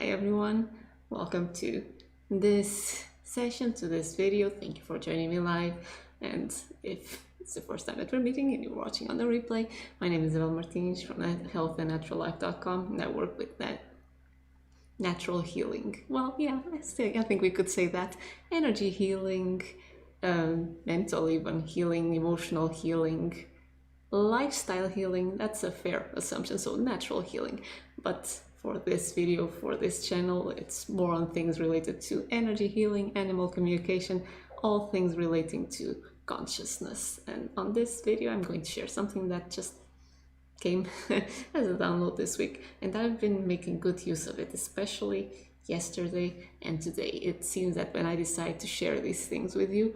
everyone, welcome to this session, to this video. Thank you for joining me live. And if it's the first time that we're meeting and you're watching on the replay, my name is Isabel Martins from healthandnaturallife.com, and I work with that natural healing. Well, yeah, I think we could say that. Energy healing, mental even healing, emotional healing, lifestyle healing. That's a fair assumption, so natural healing. But for this video, for this channel, it's more on things related to energy healing, animal communication, all things relating to consciousness. And on this video, I'm going to share something that just came as a download this week, and I've been making good use of it, especially yesterday and today. It seems that when I decide to share these things with you,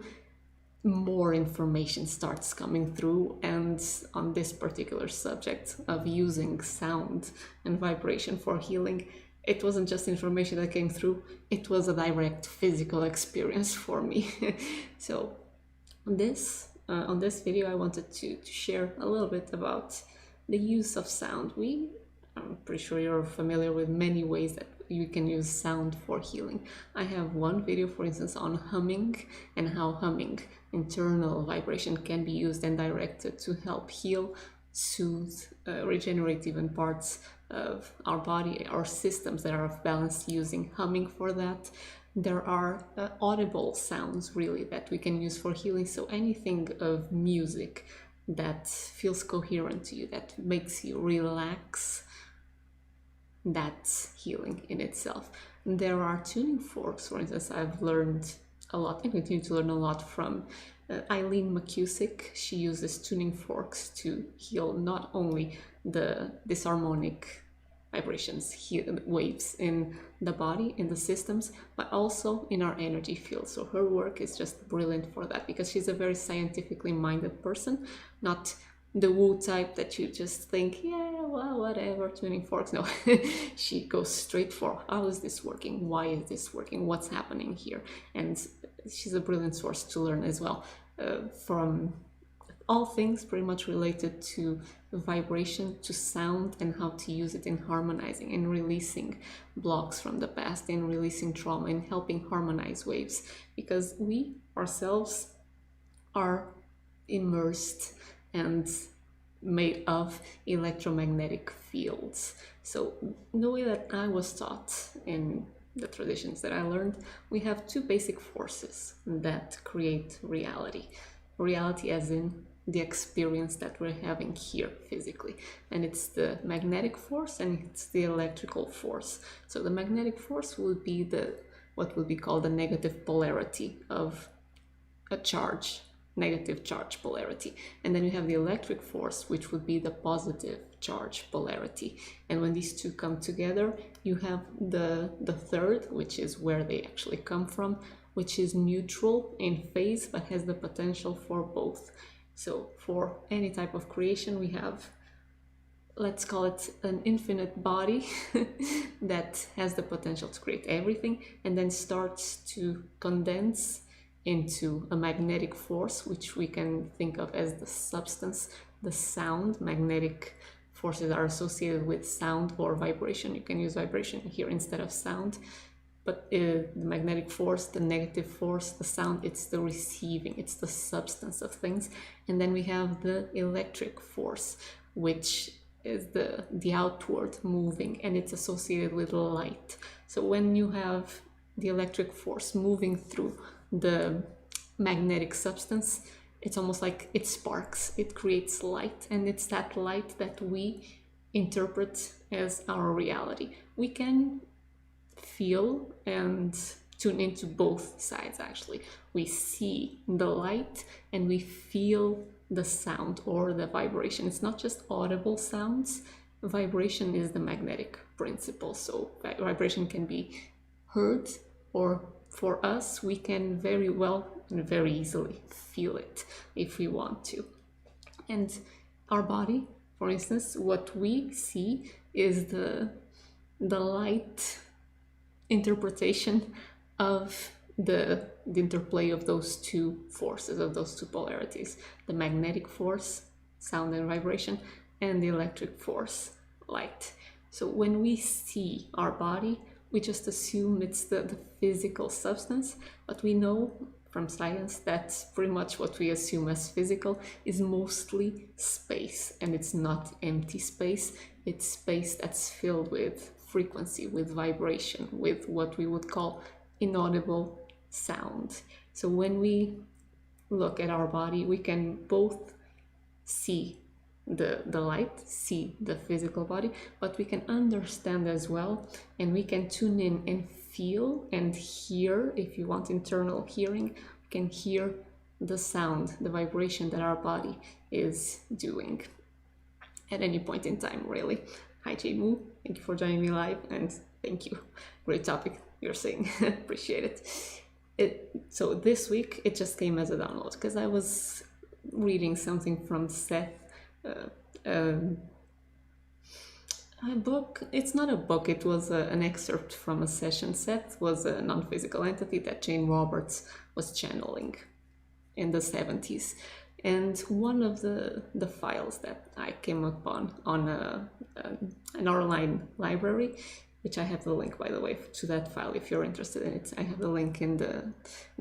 more information starts coming through, and on this particular subject of using sound and vibration for healing, it wasn't just information that came through, it was a direct physical experience for me. So on this video, I wanted to share a little bit about the use of sound. I'm pretty sure you're familiar with many ways that you can use sound for healing. I have one video, for instance, on humming and how humming, internal vibration, can be used and directed to help heal, soothe, regenerate even parts of our body, our systems that are off balance, using humming for that. There are audible sounds really that we can use for healing. So anything of music that feels coherent to you, that makes you relax, that's healing in itself. There are tuning forks, for instance. I've learned a lot and continue to learn a lot from Eileen McCusick. She uses tuning forks to heal not only the disharmonic vibrations, waves in the body, in the systems, but also in our energy field. So her work is just brilliant for that, because she's a very scientifically minded person, not the woo type that you just think, yeah, well, whatever, tuning forks. No, she goes straight for how is this working? Why is this working? What's happening here? And she's a brilliant source to learn as well, from all things pretty much related to vibration, to sound, and how to use it in harmonizing and releasing blocks from the past, in releasing trauma, and helping harmonize waves, because we ourselves are immersed and made of electromagnetic fields. So the way that I was taught in the traditions that I learned, we have two basic forces that create reality. Reality as in the experience that we're having here physically, and it's the magnetic force and it's the electrical force. So the magnetic force would be what would be called the negative polarity of a charge, negative charge polarity, and then you have the electric force, which would be the positive charge polarity. And when these two come together, you have the third, which is where they actually come from, which is neutral in phase but has the potential for both. So for any type of creation, we have, let's call it an infinite body that has the potential to create everything, and then starts to condense into a magnetic force, which we can think of as the substance, the sound. Magnetic forces are associated with sound or vibration. You can use vibration here instead of sound. But the magnetic force, the negative force, the sound, it's the receiving, it's the substance of things. And then we have the electric force, which is the outward moving, and it's associated with light. So when you have the electric force moving through the magnetic substance, it's almost like it sparks, it creates light, and it's that light that we interpret as our reality. We can feel and tune into both sides, actually. We see the light and we feel the sound or the vibration. It's not just audible sounds. Vibration is the magnetic principle. So vibration can be heard, or for us, we can very well and very easily feel it if we want to. And our body, for instance, what we see is the light interpretation of the interplay of those two forces, of those two polarities, the magnetic force, sound and vibration, and the electric force, light. So when we see our body, we just assume it's the physical substance, but we know from science that pretty much what we assume as physical is mostly space, and it's not empty space. It's space that's filled with frequency, with vibration, with what we would call inaudible sound. So when we look at our body, we can both see the light, see the physical body, but we can understand as well, and we can tune in and feel and hear. If you want internal hearing, we can hear the sound, the vibration that our body is doing at any point in time, really. Hi Jmu, thank you for joining me live, and thank you. Great topic you're saying. Appreciate it. So this week it just came as a download because I was reading something from Seth, a book. It's not a book, it was an excerpt from a session. Seth was a non-physical entity that Jane Roberts was channeling in the 70s. And one of the files that I came upon on an online library, which I have the link, by the way, to that file if you're interested in it. I have the link in the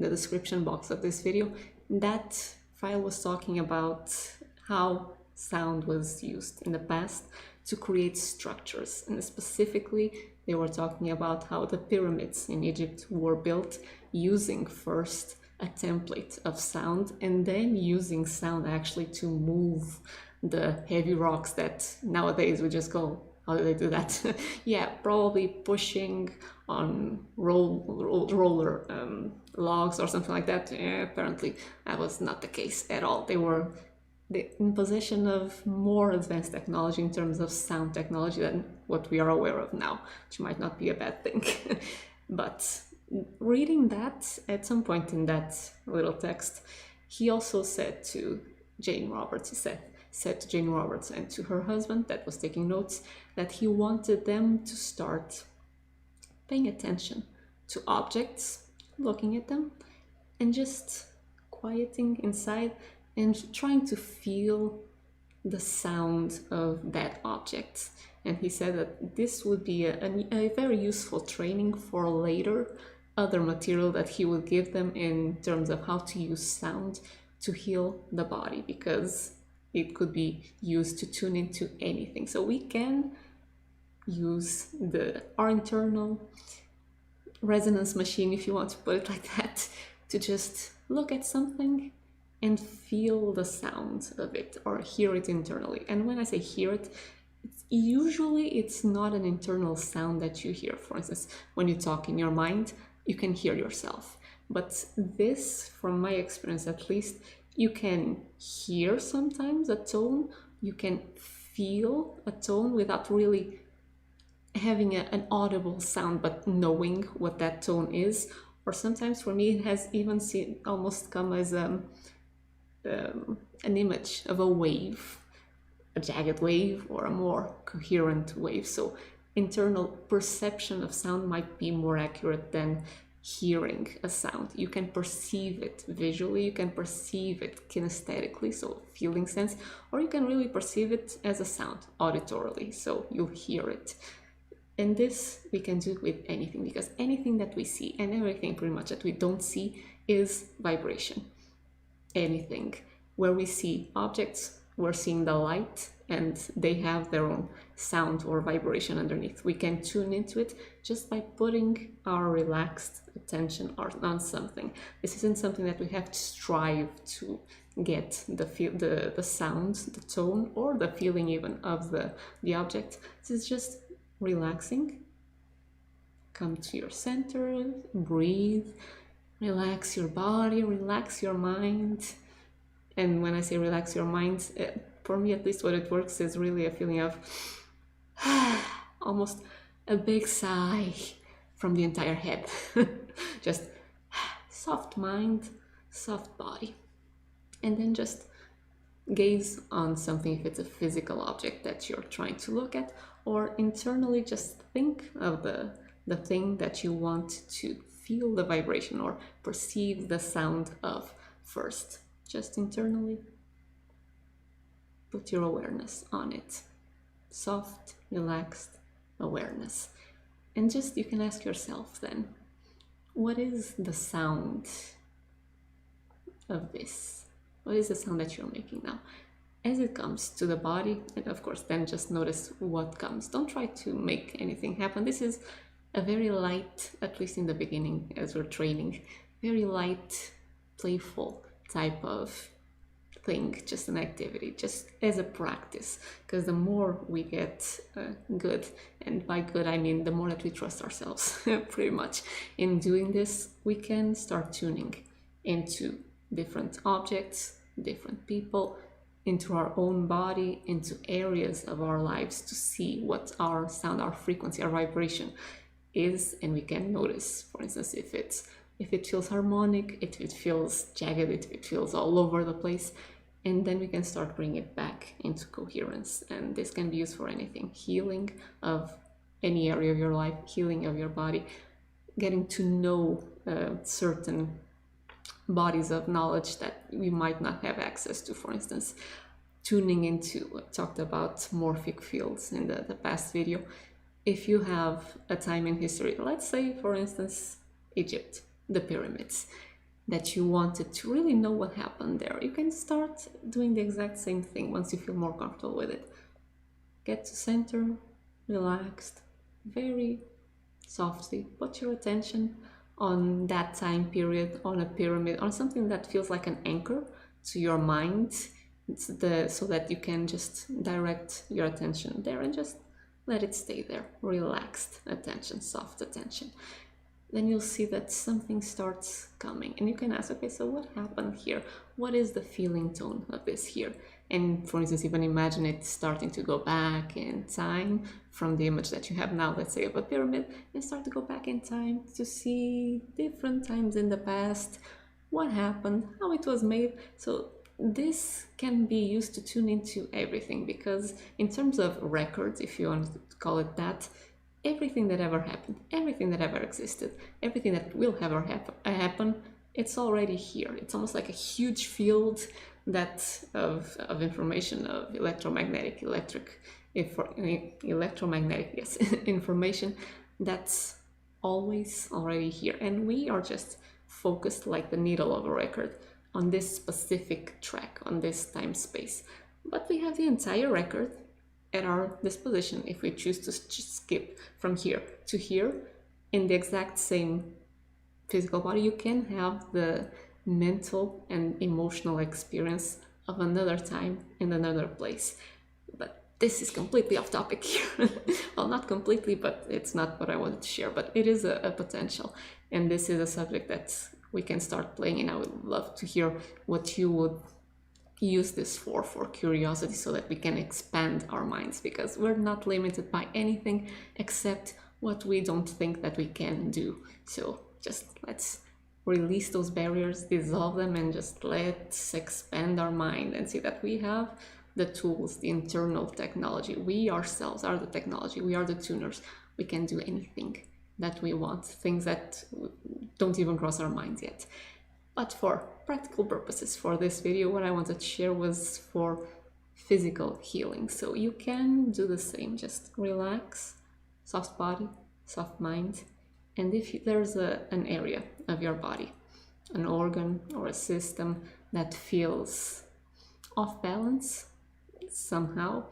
description box of this video. That file was talking about how sound was used in the past to create structures. And specifically, they were talking about how the pyramids in Egypt were built using first a template of sound and then using sound actually to move the heavy rocks that nowadays we just go, how do they do that? Yeah, probably pushing on roller logs or something like that. Apparently that was not the case at all. They were in possession of more advanced technology in terms of sound technology than what we are aware of now, which might not be a bad thing. But reading that, at some point in that little text, he also said to Jane Roberts, said to Jane Roberts and to her husband that was taking notes, that he wanted them to start paying attention to objects, looking at them, and just quieting inside and trying to feel the sound of that object. And he said that this would be a very useful training for later other material that he would give them in terms of how to use sound to heal the body, because it could be used to tune into anything. So we can use our internal resonance machine, if you want to put it like that, to just look at something and feel the sound of it or hear it internally. And when I say hear it, usually it's not an internal sound that you hear. For instance, when you talk in your mind, you can hear yourself. But this, from my experience at least, you can hear sometimes a tone, you can feel a tone without really having an audible sound, but knowing what that tone is. Or sometimes for me, it has even almost come as an image of a wave, a jagged wave or a more coherent wave. So internal perception of sound might be more accurate than hearing a sound. You can perceive it visually, you can perceive it kinesthetically, so feeling sense, or you can really perceive it as a sound auditorily, so you'll hear it. And this we can do with anything, because anything that we see and everything pretty much that we don't see is vibration. Anything. Where we see objects, we're seeing the light, and they have their own sound or vibration underneath. We can tune into it just by putting our relaxed attention on something. This isn't something that we have to strive to get the sound, the tone, or the feeling even of the object. This is just relaxing. Come to your center, breathe, relax your body, relax your mind. And when I say relax your mind, for me at least what it works is really a feeling of almost a big sigh from the entire head. Just soft mind, soft body. And then just gaze on something, if it's a physical object that you're trying to look at, or internally just think of the thing that you want to feel the vibration or perceive the sound of first. Just internally put your awareness on it. Soft, relaxed awareness. And just you can ask yourself then, what is the sound of this? What is the sound that you're making now? As it comes to the body, and of course, then just notice what comes. Don't try to make anything happen. This is a very light, at least in the beginning, as we're training, very light, playful type of thing, just an activity, just as a practice. Because the more we get good, and by good I mean the more that we trust ourselves, pretty much, in doing this, we can start tuning into different objects, different people, into our own body, into areas of our lives to see what our sound, our frequency, our vibration is, and we can notice, for instance, if it feels harmonic, if it feels jagged, if it feels all over the place, and then we can start bringing it back into coherence. And this can be used for anything: healing of any area of your life, healing of your body, getting to know certain bodies of knowledge that we might not have access to. For instance, tuning into, I talked about morphic fields in the past video. If you have a time in history, let's say for instance Egypt, the pyramids, that you wanted to really know what happened there, you can start doing the exact same thing once you feel more comfortable with it. Get to center, relaxed, very softly put your attention on that time period, on a pyramid, on something that feels like an anchor to your mind, so that you can just direct your attention there and just let it stay there. Relaxed attention, soft attention. Then you'll see that something starts coming, and you can ask, okay, so what happened here? What is the feeling tone of this here? And for instance, even imagine it starting to go back in time from the image that you have now, let's say of a pyramid, and start to go back in time to see different times in the past, what happened, how it was made. So this can be used to tune into everything, because in terms of records, if you want to call it that, everything that ever happened, everything that ever existed, everything that will ever happen, it's already here. It's almost like a huge field that of information, of electromagnetic yes, information that's always already here. And we are just focused like the needle of a record on this specific track, on this time space. But we have the entire record at our disposition if we choose to skip from here to here in the exact same physical body. You can have the mental and emotional experience of another time in another place. But this is completely off topic here. Well, not completely, but it's not what I wanted to share, but it is a potential. And this is a subject that we can start playing, and I would love to hear what you would use this for curiosity, so that we can expand our minds, because we're not limited by anything except what we don't think that we can do. So just let's release those barriers, dissolve them, and just let's expand our mind and see that we have the tools, the internal technology. We ourselves are the technology. We are the tuners. We can do anything that we want, things that don't even cross our minds yet. But for practical purposes, for this video, what I wanted to share was for physical healing. So you can do the same, just relax, soft body, soft mind. And if there's an area of your body, an organ or a system that feels off balance somehow,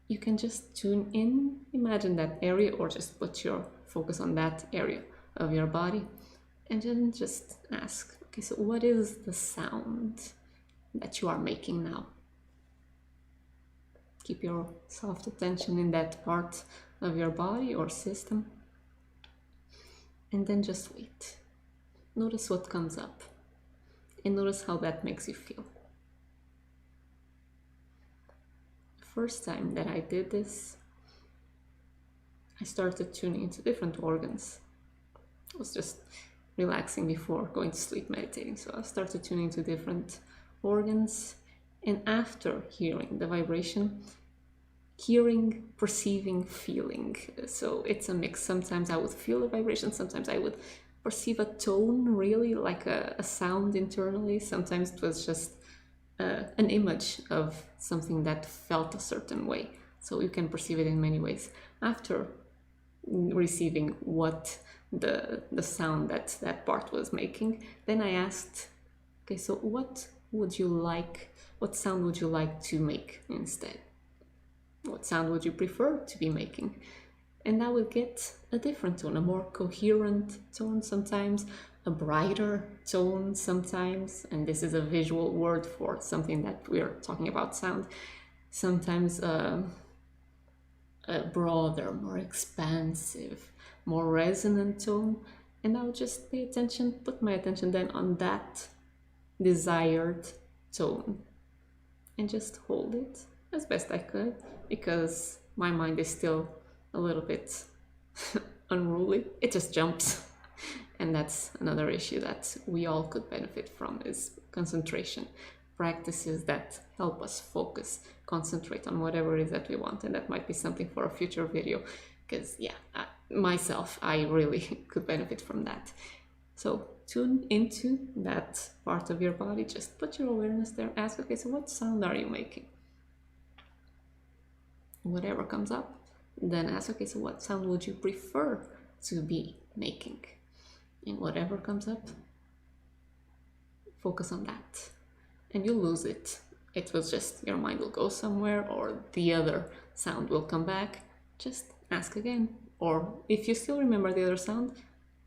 you can just tune in, imagine that area, or just put your focus on that area of your body, and then just ask, okay, so what is the sound that you are making now? Keep your soft attention in that part of your body or system, and then just wait. Notice what comes up, and notice how that makes you feel. The first time that I did this, I started tuning into different organs. I was just relaxing before going to sleep, meditating. So I started tuning to different organs, and after hearing the vibration, hearing, perceiving, feeling. So it's a mix. Sometimes I would feel the vibration, sometimes I would perceive a tone, really like a sound internally. Sometimes it was just an image of something that felt a certain way. So you can perceive it in many ways. After receiving what the sound that part was making. Then I asked, okay, so what sound would you like to make instead? What sound would you prefer to be making? And I would get a different tone, a more coherent tone sometimes, a brighter tone sometimes, and this is a visual word for something that we're talking about sound. Sometimes a broader, more expansive, more resonant tone, and I would just put my attention then on that desired tone and just hold it as best I could, because my mind is still a little bit unruly. It just jumps. And that's another issue that we all could benefit from, is concentration. Practices that help us focus, concentrate on whatever it is that we want. And that might be something for a future video, because myself, I really could benefit from that. So tune into that part of your body, just put your awareness there, ask, okay, so what sound are you making? Whatever comes up, then ask, okay, so what sound would you prefer to be making? And whatever comes up, focus on that. And you'll lose it. It was just, your mind will go somewhere, or the other sound will come back. Just ask again. Or if you still remember the other sound,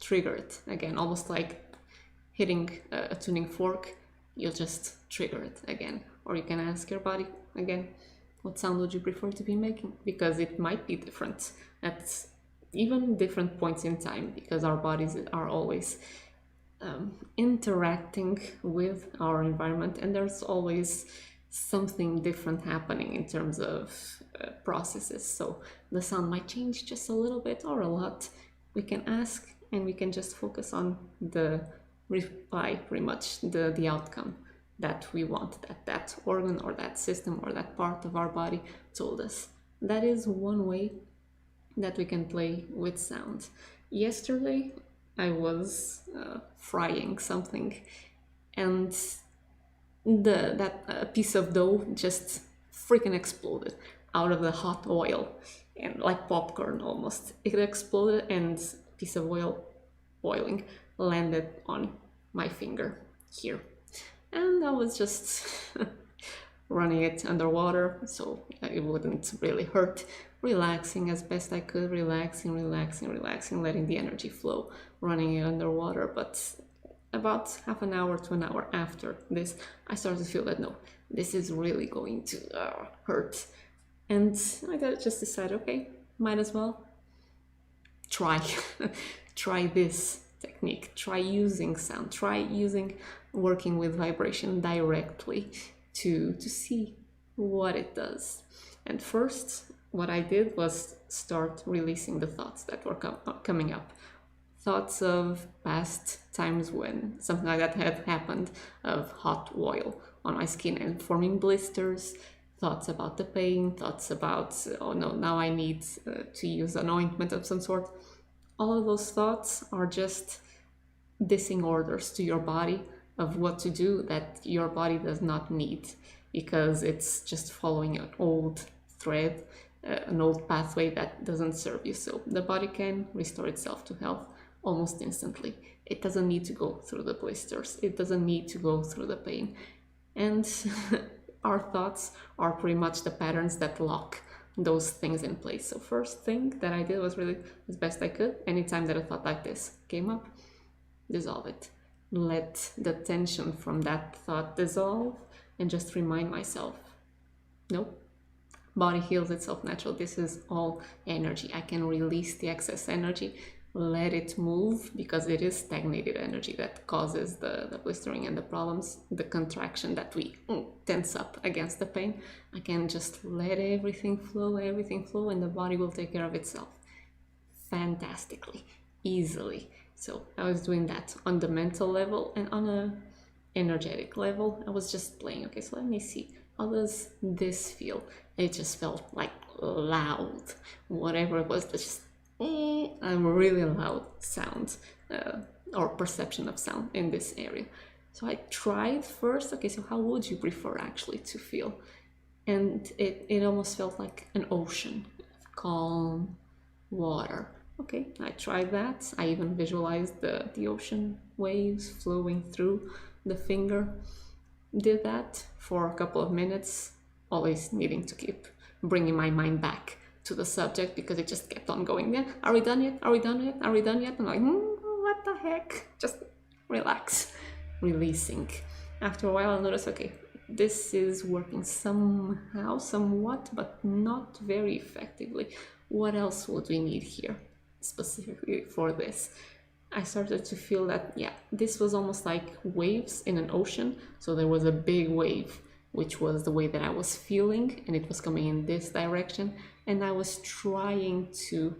trigger it again, almost like hitting a tuning fork. You'll just trigger it again. Or you can ask your body again, what sound would you prefer to be making? Because it might be different at even different points in time, because our bodies are always interacting with our environment, and there's always something different happening in terms of processes. So the sound might change just a little bit or a lot. We can ask, and we can just focus on the reply, pretty much the outcome that we want, that organ or that system or that part of our body told us. That is one way that we can play with sound. Yesterday I was frying something, and that piece of dough just freaking exploded out of the hot oil, and like popcorn almost. It exploded, and a piece of oil boiling landed on my finger here. And I was just running it underwater so it wouldn't really hurt, relaxing as best I could, relaxing, letting the energy flow, running it underwater. But about half an hour to an hour after this, I started to feel that no, this is really going to hurt. And I just decided, okay, might as well try try this technique, try using sound, try working with vibration directly to see what it does. And first, what I did was start releasing the thoughts that were coming up. Thoughts of past times when something like that had happened, of hot oil on my skin and forming blisters, thoughts about the pain, thoughts about, oh no, now I need to use an ointment of some sort. All of those thoughts are just dissing orders to your body of what to do that your body does not need, because it's just following an old thread, an old pathway that doesn't serve you. So the body can restore itself to health almost instantly. It doesn't need to go through the blisters. It doesn't need to go through the pain. And our thoughts are pretty much the patterns that lock those things in place. So first thing that I did was really, as best I could, anytime that a thought like this came up, dissolve it. Let the tension from that thought dissolve, and just remind myself, nope, body heals itself naturally. This is all energy. I can release the excess energy, let it move, because it is stagnated energy that causes the blistering and the problems, the contraction that we tense up against the pain. I can just let everything flow, and the body will take care of itself fantastically, easily. So I was doing that on the mental level, and on a energetic level, I was just playing. Okay, so let me see, how does this feel? It just felt like loud, whatever it was, just a really loud sound or perception of sound in this area. So I tried first, okay, so how would you prefer actually to feel? And it almost felt like an ocean, calm water, Okay, I tried that. I even visualized the ocean waves flowing through the finger. Did that for a couple of minutes, always needing to keep bringing my mind back to the subject because it just kept on going. Yeah, are we done yet? Are we done yet? Are we done yet? I'm like, what the heck? Just relax, releasing. After a while, I noticed, okay, this is working somehow, somewhat, but not very effectively. What else would we need here specifically for this? I started to feel that, yeah, this was almost like waves in an ocean. So there was a big wave, which was the way that I was feeling, and it was coming in this direction. And I was trying to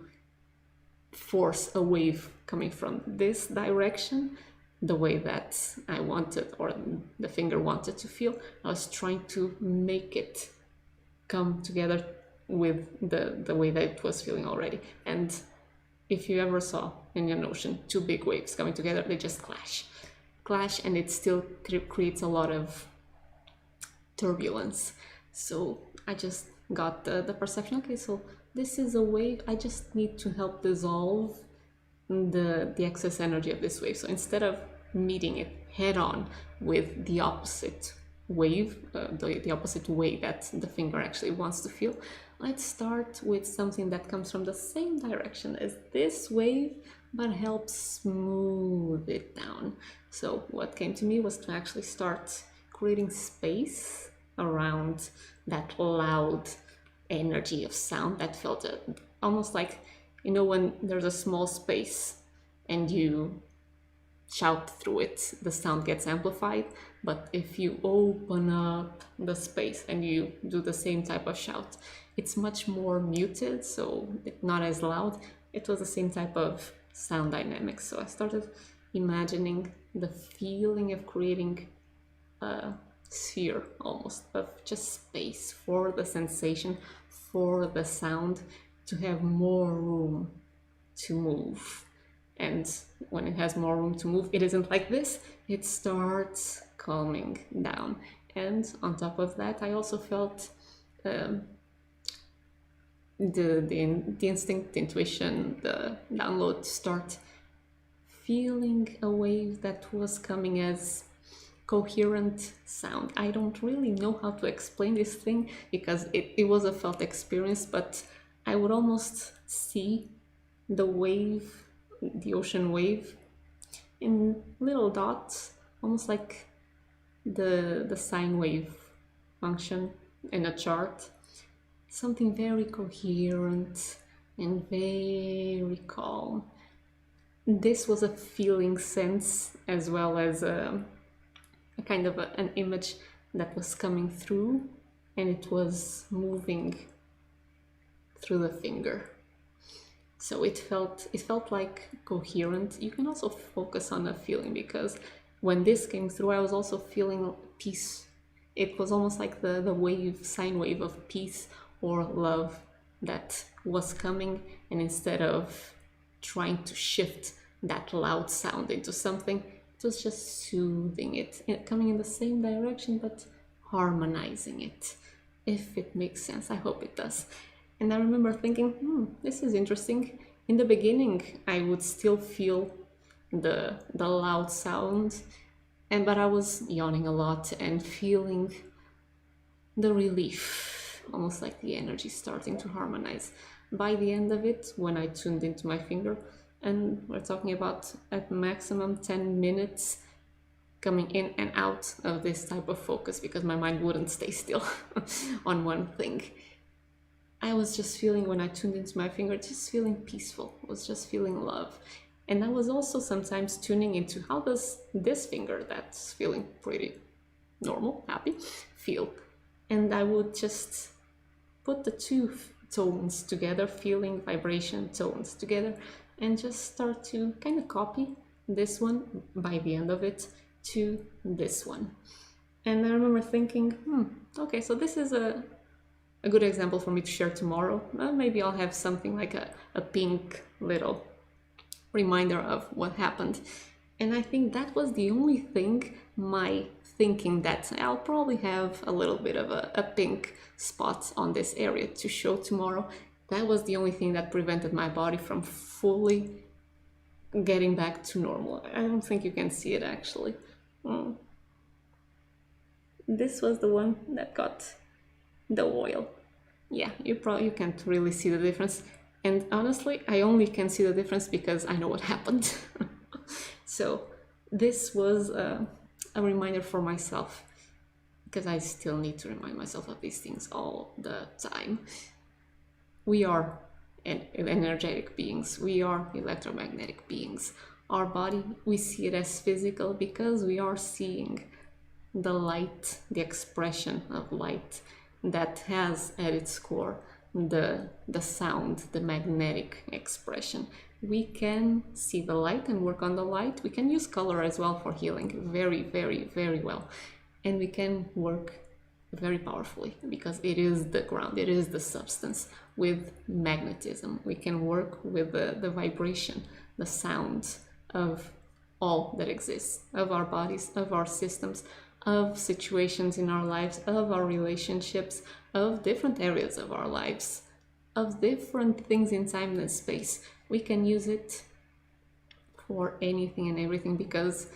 force a wave coming from this direction, the way that I wanted, or the finger wanted to feel. I was trying to make it come together with the way that it was feeling already. And if you ever saw in an ocean two big waves coming together, they just clash, and it still creates a lot of turbulence. So I just got the perception, okay, so this is a wave, I just need to help dissolve the excess energy of this wave. So instead of meeting it head on with the opposite wave, the opposite way that the finger actually wants to feel, let's start with something that comes from the same direction as this wave, but helps smooth it down. So what came to me was to actually start creating space around that loud energy of sound that felt almost like, you know, when there's a small space and you shout through it, the sound gets amplified. But if you open up the space and you do the same type of shout, it's much more muted, so it's not as loud. It was the same type of sound dynamics. So I started imagining the feeling of creating a sphere almost of just space for the sensation, for the sound to have more room to move. And when it has more room to move, it isn't like this, it starts calming down. And on top of that, I also felt the instinct, the intuition, the download start feeling a wave that was coming as coherent sound. I don't really know how to explain this thing because it was a felt experience, but I would almost see the wave, the ocean wave, in little dots, almost like the sine wave function in a chart. Something very coherent and very calm. This was a feeling sense as well as a kind of an image that was coming through, and it was moving through the finger. So it felt like coherent. You can also focus on a feeling, because when this came through, I was also feeling peace. It was almost like the wave, sine wave of peace or love that was coming, and instead of trying to shift that loud sound into something, it was just soothing it, coming in the same direction, but harmonizing it. If it makes sense, I hope it does. And I remember thinking, this is interesting. In the beginning, I would still feel the loud sound, but I was yawning a lot and feeling the relief, almost like the energy starting to harmonize. By the end of it, when I tuned into my finger, and we're talking about at maximum 10 minutes coming in and out of this type of focus, because my mind wouldn't stay still on one thing. I was just feeling, when I tuned into my finger, just feeling peaceful. I was just feeling love. And I was also sometimes tuning into how does this finger that's feeling pretty normal, happy, feel. And I would just put the two tones together, feeling, vibration, tones together, and just start to kind of copy this one by the end of it to this one. And I remember thinking, okay, so this is a good example for me to share tomorrow. Maybe I'll have something like a pink little reminder of what happened. And I think that was the only thing, my thinking that I'll probably have a little bit of a pink spot on this area to show tomorrow. That was the only thing that prevented my body from fully getting back to normal. I don't think you can see it actually. This was the one that got the oil. Yeah, you can't really see the difference. And honestly, I only can see the difference because I know what happened. So this was a reminder for myself, because I still need to remind myself of these things all the time. We are energetic beings. We are electromagnetic beings. Our body, we see it as physical because we are seeing the light, the expression of light that has at its core the sound, the magnetic expression. We can see the light and work on the light. We can use color as well for healing very, very, very well. And we can work very powerfully because it is the ground, it is the substance with magnetism. We can work with the vibration, the sound of all that exists, of our bodies, of our systems, of situations in our lives, of our relationships, of different areas of our lives, of different things in time and space. We can use it for anything and everything because,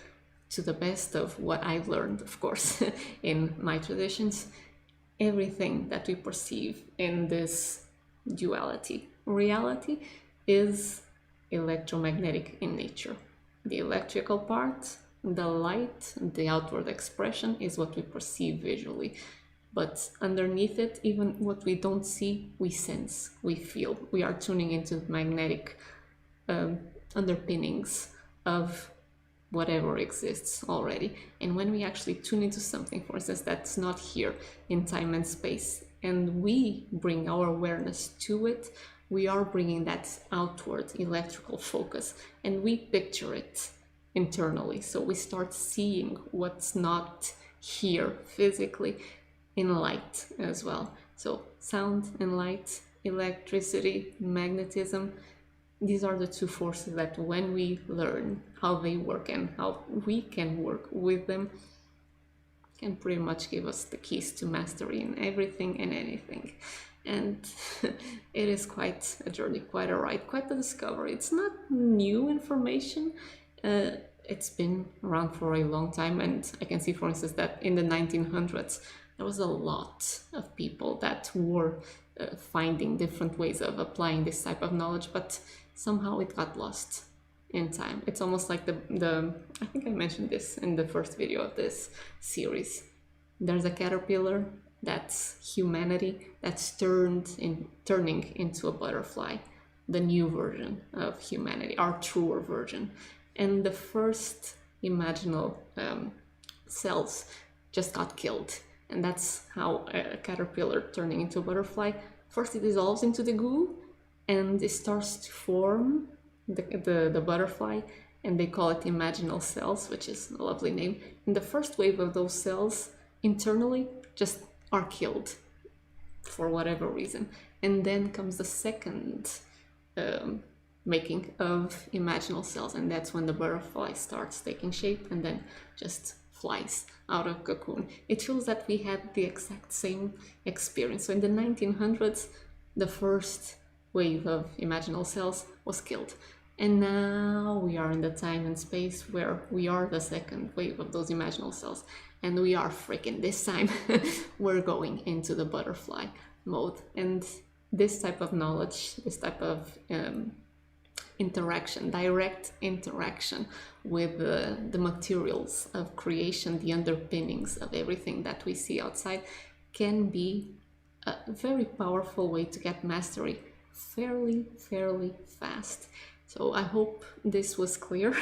to the best of what I've learned, of course, in my traditions, everything that we perceive in this duality, reality, is electromagnetic in nature. The electrical part, the light, the outward expression is what we perceive visually. But underneath it, even what we don't see, we sense, we feel. We are tuning into magnetic underpinnings of whatever exists already. And when we actually tune into something, for instance, that's not here in time and space, and we bring our awareness to it, we are bringing that outward electrical focus, and we picture it internally. So we start seeing what's not here physically in light as well. So sound and light, electricity, magnetism, these are the two forces that when we learn how they work and how we can work with them, can pretty much give us the keys to mastery in everything and anything. And it is quite a journey, quite a ride, quite a discovery. It's not new information. It's been around for a long time, and I can see, for instance, that in the 1900s, there was a lot of people that were finding different ways of applying this type of knowledge, but somehow it got lost in time. It's almost like the I think I mentioned this in the first video of this series. There's a caterpillar, that's humanity, that's turning into a butterfly, the new version of humanity, our truer version. And the first imaginal cells just got killed. And that's how a caterpillar turning into a butterfly, first it dissolves into the goo and it starts to form the butterfly, and they call it imaginal cells, which is a lovely name. And the first wave of those cells internally just are killed for whatever reason. And then comes the second making of imaginal cells, and that's when the butterfly starts taking shape and then just flies out of cocoon. It feels that we had the exact same experience. So in the 1900s, the first wave of imaginal cells was killed. And now we are in the time and space where we are the second wave of those imaginal cells. And we are freaking, this time, we're going into the butterfly mode. And this type of knowledge, this type of interaction, direct interaction with the materials of creation, the underpinnings of everything that we see outside, can be a very powerful way to get mastery fairly fast. So I hope this was clear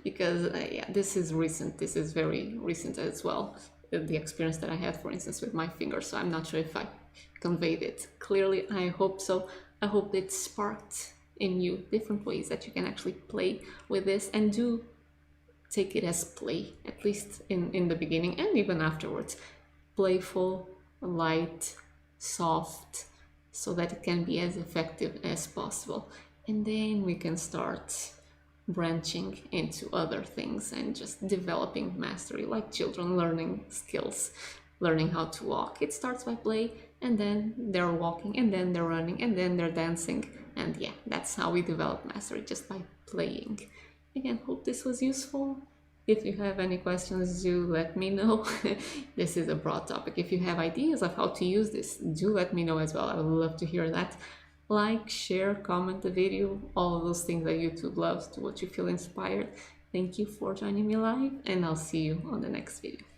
because yeah, this is recent. This is very recent as well. The experience that I had, for instance, with my finger. So I'm not sure if I conveyed it clearly. I hope so. I hope it sparked in you different ways that you can actually play with this, and do take it as play, at least in the beginning and even afterwards. Playful, light, soft, so that it can be as effective as possible. And then we can start branching into other things and just developing mastery, like children learning skills, learning how to walk. It starts by play and then they're walking, and then they're running, and then they're dancing. And yeah, that's how we develop mastery, just by playing. Again, hope this was useful. If you have any questions, do let me know. This is a broad topic. If you have ideas of how to use this, do let me know as well. I would love to hear that. Like, share, comment the video, all of those things that YouTube loves, to what you feel inspired. Thank you for joining me live, and I'll see you on the next video.